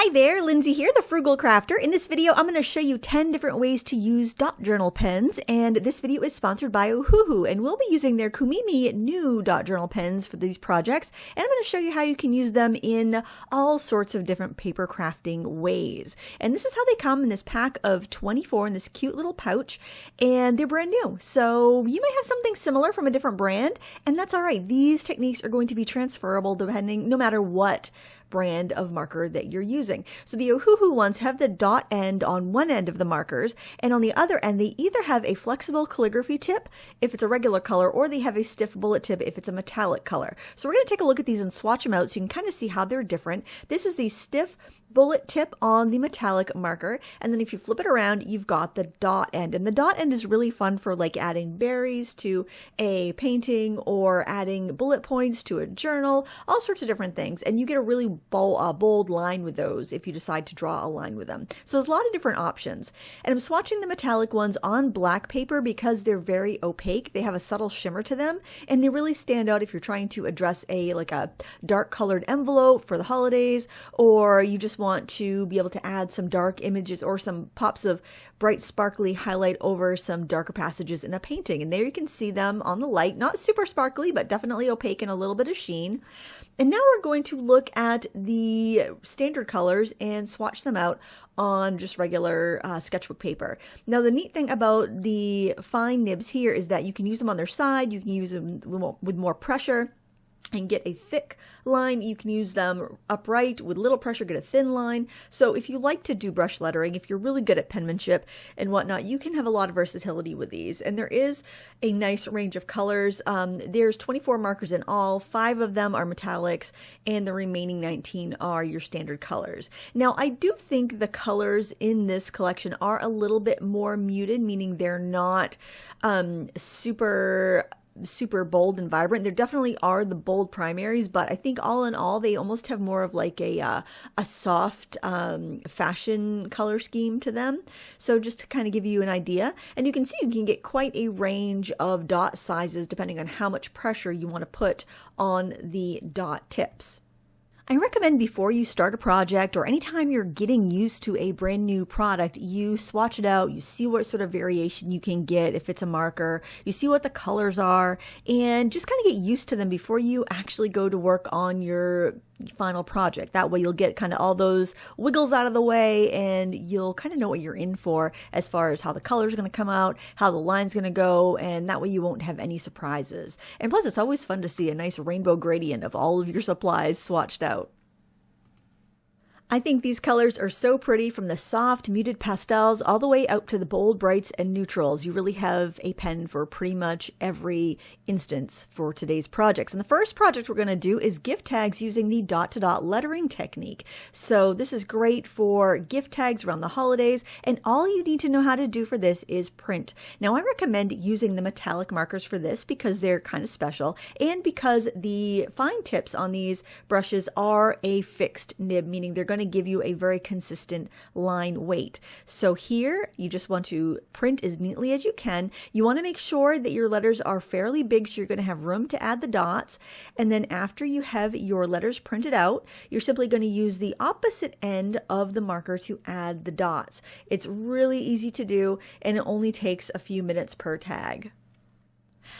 Hi there, Lindsay here, the Frugal Crafter. In this video, I'm going to show you 10 different ways to use dot journal pens, and this video is sponsored by Ohuhu, and we'll be using their Kumimi new dot journal pens for these projects, and I'm going to show you how you can use them in all sorts of different paper crafting ways. And this is how they come in this pack of 24 in this cute little pouch, and they're brand new. So you might have something similar from a different brand, and that's all right. These techniques are going to be transferable depending, no matter what brand of marker that you're using. So the Ohuhu ones have the dot end on one end of the markers, and on the other end they either have a flexible calligraphy tip if it's a regular color, or they have a stiff bullet tip if it's a metallic color. So we're going to take a look at these and swatch them out so you can kind of see how they're different. This is the stiff bullet tip on the metallic marker, and then if you flip it around, you've got the dot end, and the dot end is really fun for like adding berries to a painting or adding bullet points to a journal, all sorts of different things, and you get a really bold line with those if you decide to draw a line with them. So there's a lot of different options, and I'm swatching the metallic ones on black paper because they're very opaque. They have a subtle shimmer to them, and they really stand out if you're trying to address a dark colored envelope for the holidays, or you just want to be able to add some dark images or some pops of bright sparkly highlight over some darker passages in a painting. And there you can see them on the light, not super sparkly, but definitely opaque and a little bit of sheen. And now we're going to look at the standard colors and swatch them out on just regular sketchbook paper. Now the neat thing about the fine nibs here is that you can use them on their side, you can use them with more pressure and get a thick line. You can use them upright with little pressure, get a thin line. So if you like to do brush lettering, if you're really good at penmanship and whatnot, you can have a lot of versatility with these. And there is a nice range of colors. There's 24 markers in all, 5 of them are metallics, and the remaining 19 are your standard colors. Now I do think the colors in this collection are a little bit more muted, meaning they're not super bold and vibrant. There definitely are the bold primaries, but I think all in all they almost have more of like a soft fashion color scheme to them. So just to kind of give you an idea, and you can see you can get quite a range of dot sizes depending on how much pressure you want to put on the dot tips. I recommend before you start a project, or anytime you're getting used to a brand new product, you swatch it out, you see what sort of variation you can get if it's a marker, you see what the colors are, and just kind of get used to them before you actually go to work on your final project. That way you'll get kind of all those wiggles out of the way, and you'll kind of know what you're in for as far as how the color's going to come out, how the line's going to go, and that way you won't have any surprises. And plus, it's always fun to see a nice rainbow gradient of all of your supplies swatched out. I think these colors are so pretty, from the soft muted pastels all the way out to the bold brights and neutrals. You really have a pen for pretty much every instance for today's projects. And the first project we're going to do is gift tags using the dot-to-dot lettering technique. So this is great for gift tags around the holidays, and all you need to know how to do for this is print. Now I recommend using the metallic markers for this because they're kind of special, and because the fine tips on these brushes are a fixed nib, meaning they're going to give you a very consistent line weight. So here you just want to print as neatly as you can. You want to make sure that your letters are fairly big, so you're going to have room to add the dots. And then after you have your letters printed out, you're simply going to use the opposite end of the marker to add the dots. It's really easy to do, and it only takes a few minutes per tag.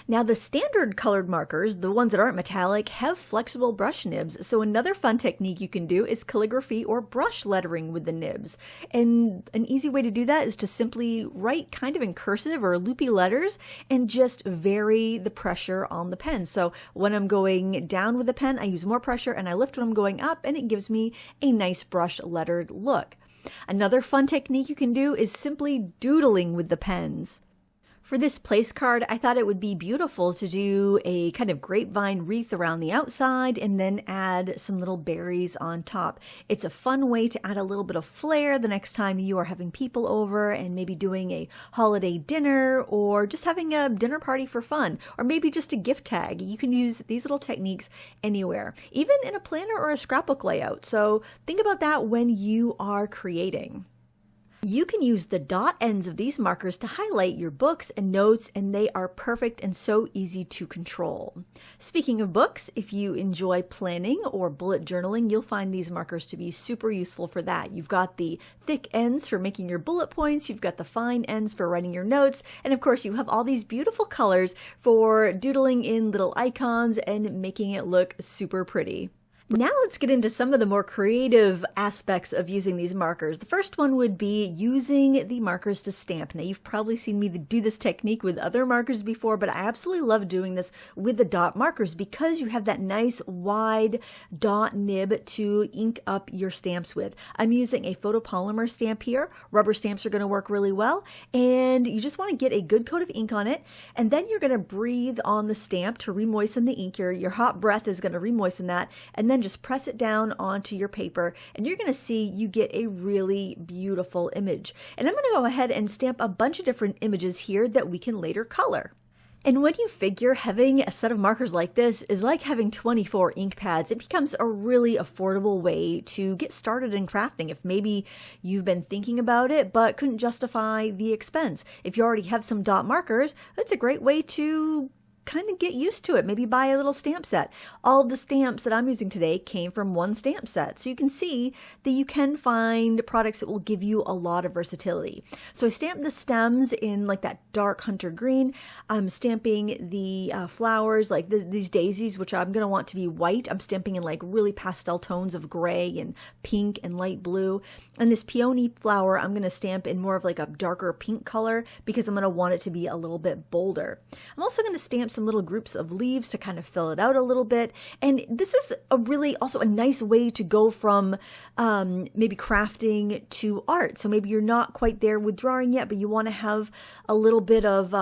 Now the standard colored markers, the ones that aren't metallic, have flexible brush nibs. So another fun technique you can do is calligraphy or brush lettering with the nibs. And an easy way to do that is to simply write kind of in cursive or loopy letters and just vary the pressure on the pen. So when I'm going down with the pen, I use more pressure, and I lift when I'm going up, and it gives me a nice brush lettered look. Another fun technique you can do is simply doodling with the pens. For this place card, I thought it would be beautiful to do a kind of grapevine wreath around the outside and then add some little berries on top. It's a fun way to add a little bit of flair the next time you are having people over and maybe doing a holiday dinner, or just having a dinner party for fun, or maybe just a gift tag. You can use these little techniques anywhere, even in a planner or a scrapbook layout. So think about that when you are creating. You can use the dot ends of these markers to highlight your books and notes, and they are perfect and so easy to control. Speaking of books, if you enjoy planning or bullet journaling, you'll find these markers to be super useful for that. You've got the thick ends for making your bullet points, you've got the fine ends for writing your notes, and of course you have all these beautiful colors for doodling in little icons and making it look super pretty. Now let's get into some of the more creative aspects of using these markers. The first one would be using the markers to stamp. Now you've probably seen me do this technique with other markers before, but I absolutely love doing this with the dot markers because you have that nice wide dot nib to ink up your stamps with. I'm using a photopolymer stamp here. Rubber stamps are going to work really well, and you just want to get a good coat of ink on it, and then you're going to breathe on the stamp to re-moisten the ink. Your hot breath is going to re-moisten that, and then just press it down onto your paper, and you're going to see you get a really beautiful image. And I'm going to go ahead and stamp a bunch of different images here that we can later color. And when you figure having a set of markers like this is like having 24 ink pads, it becomes a really affordable way to get started in crafting. If maybe you've been thinking about it but couldn't justify the expense. If you already have some dot markers, it's a great way to kind of get used to it. Maybe buy a little stamp set. All the stamps that I'm using today came from one stamp set. So you can see that you can find products that will give you a lot of versatility. So I stamped the stems in like that dark hunter green. I'm stamping the flowers like these daisies, which I'm going to want to be white. I'm stamping in like really pastel tones of gray and pink and light blue. And this peony flower, I'm going to stamp in more of like a darker pink color because I'm going to want it to be a little bit bolder. I'm also going to stamp some little groups of leaves to kind of fill it out a little bit. And this is also a nice way to go from maybe crafting to art. So maybe you're not quite there with drawing yet, but you want to have a little bit of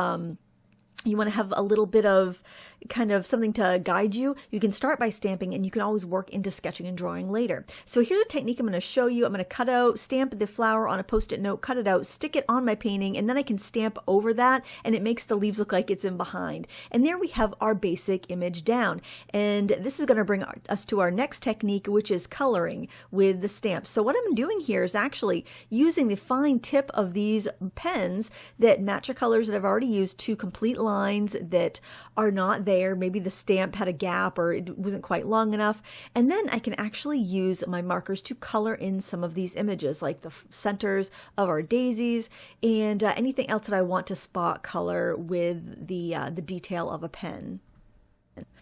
kind of something to guide you. You can start by stamping, and you can always work into sketching and drawing later. So here's a technique I'm going to show you. I'm going to stamp the flower on a post-it note, cut it out, stick it on my painting, and then I can stamp over that, and it makes the leaves look like it's in behind. And there we have our basic image down. And this is going to bring us to our next technique, which is coloring with the stamps. So what I'm doing here is actually using the fine tip of these pens that match the colors that I've already used to complete lines that are not there. Maybe the stamp had a gap or it wasn't quite long enough. And then I can actually use my markers to color in some of these images, like the centers of our daisies and anything else that I want to spot color with the detail of a pen.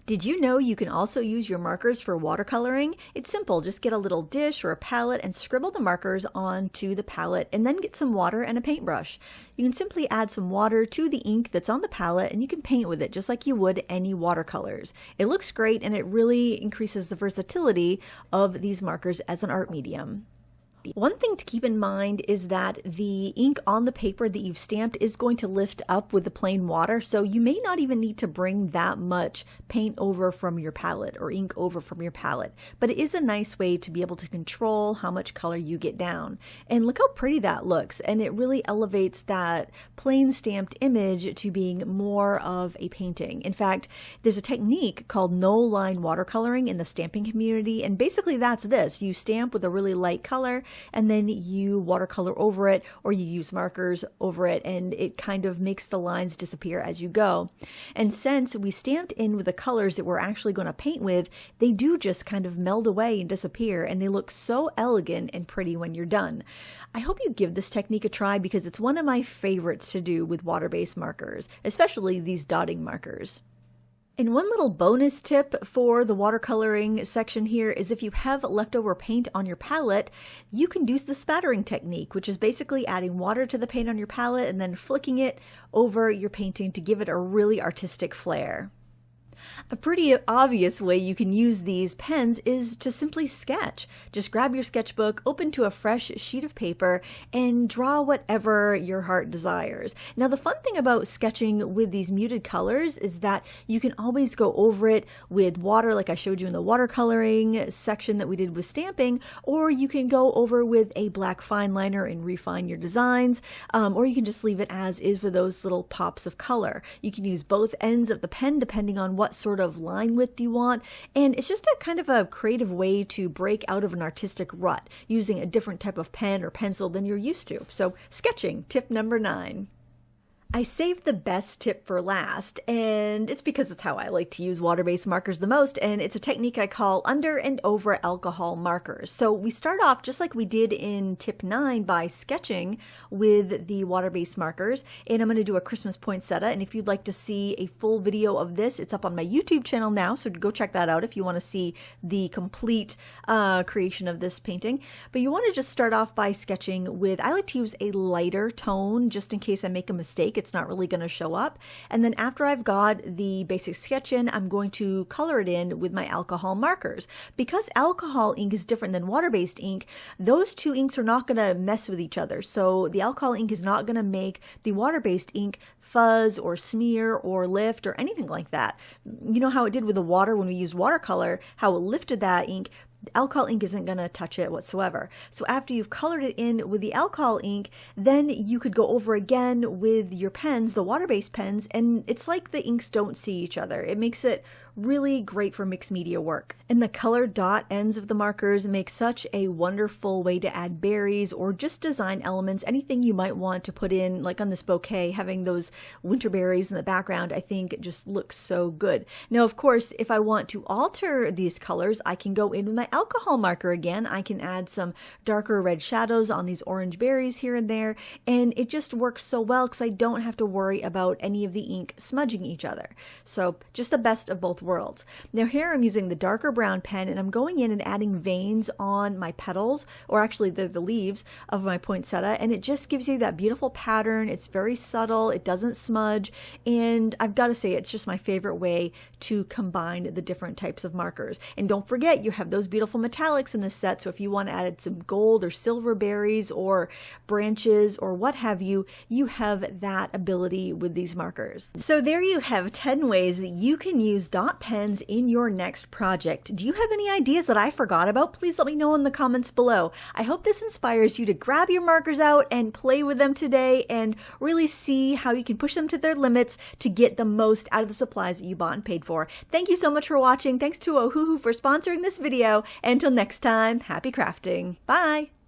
Did you know you can also use your markers for watercoloring? It's simple. Just get a little dish or a palette and scribble the markers onto the palette, and then get some water and a paintbrush. You can simply add some water to the ink that's on the palette, and you can paint with it just like you would any watercolors. It looks great, and it really increases the versatility of these markers as an art medium. One thing to keep in mind is that the ink on the paper that you've stamped is going to lift up with the plain water, so you may not even need to bring that much paint over from your palette or ink over from your palette, but it is a nice way to be able to control how much color you get down. And look how pretty that looks, and it really elevates that plain stamped image to being more of a painting. In fact, there's a technique called no-line watercoloring in the stamping community, and basically that's this. You stamp with a really light color, and then you watercolor over it, or you use markers over it, and it kind of makes the lines disappear as you go. And since we stamped in with the colors that we're actually going to paint with, they do just kind of meld away and disappear, and they look so elegant and pretty when you're done. I hope you give this technique a try because it's one of my favorites to do with water-based markers, especially these dotting markers. And one little bonus tip for the watercoloring section here is if you have leftover paint on your palette, you can use the spattering technique, which is basically adding water to the paint on your palette and then flicking it over your painting to give it a really artistic flair. A pretty obvious way you can use these pens is to simply sketch. Just grab your sketchbook, open to a fresh sheet of paper, and draw whatever your heart desires. Now, the fun thing about sketching with these muted colors is that you can always go over it with water, like I showed you in the watercoloring section that we did with stamping, or you can go over with a black fine liner and refine your designs, or you can just leave it as is with those little pops of color. You can use both ends of the pen depending on what what sort of line width you want. And it's just a kind of a creative way to break out of an artistic rut using a different type of pen or pencil than you're used to. So sketching, tip number 9. I saved the best tip for last, and it's because it's how I like to use water-based markers the most, and it's a technique I call under and over alcohol markers. So we start off just like we did in tip 9 by sketching with the water-based markers, and I'm going to do a Christmas poinsettia, and if you'd like to see a full video of this, it's up on my YouTube channel now, so go check that out if you want to see the complete creation of this painting. But you want to just start off by sketching with, I like to use a lighter tone just in case I make a mistake. It's not really going to show up. And then after I've got the basic sketch in, I'm going to color it in with my alcohol markers. Because alcohol ink is different than water-based ink, those two inks are not going to mess with each other. So the alcohol ink is not going to make the water-based ink fuzz or smear or lift or anything like that. You know how it did with the water when we used watercolor, how it lifted that ink? Alcohol ink isn't going to touch it whatsoever. So after you've colored it in with the alcohol ink, then you could go over again with your pens, the water-based pens, and it's like the inks don't see each other. It makes it really great for mixed media work. And the colored dot ends of the markers make such a wonderful way to add berries or just design elements, anything you might want to put in, like on this bouquet, having those winter berries in the background, I think it just looks so good. Now, of course, if I want to alter these colors, I can go in with my alcohol marker again. I can add some darker red shadows on these orange berries here and there, and it just works so well because I don't have to worry about any of the ink smudging each other. So just the best of both worlds. Now here I'm using the darker brown pen, and I'm going in and adding veins on my petals, or actually the leaves of my poinsettia, and it just gives you that beautiful pattern. It's very subtle, it doesn't smudge, and I've got to say it's just my favorite way to combine the different types of markers. And don't forget, you have those beautiful metallics in this set, so if you want to add some gold or silver berries or branches or what have you, you have that ability with these markers. So there you have 10 ways that you can use dot pens in your next project. Do you have any ideas that I forgot about? Please let me know in the comments below. I hope this inspires you to grab your markers out and play with them today and really see how you can push them to their limits to get the most out of the supplies that you bought and paid for. Thank you so much for watching. Thanks to Ohuhu for sponsoring this video. And until next time, happy crafting. Bye!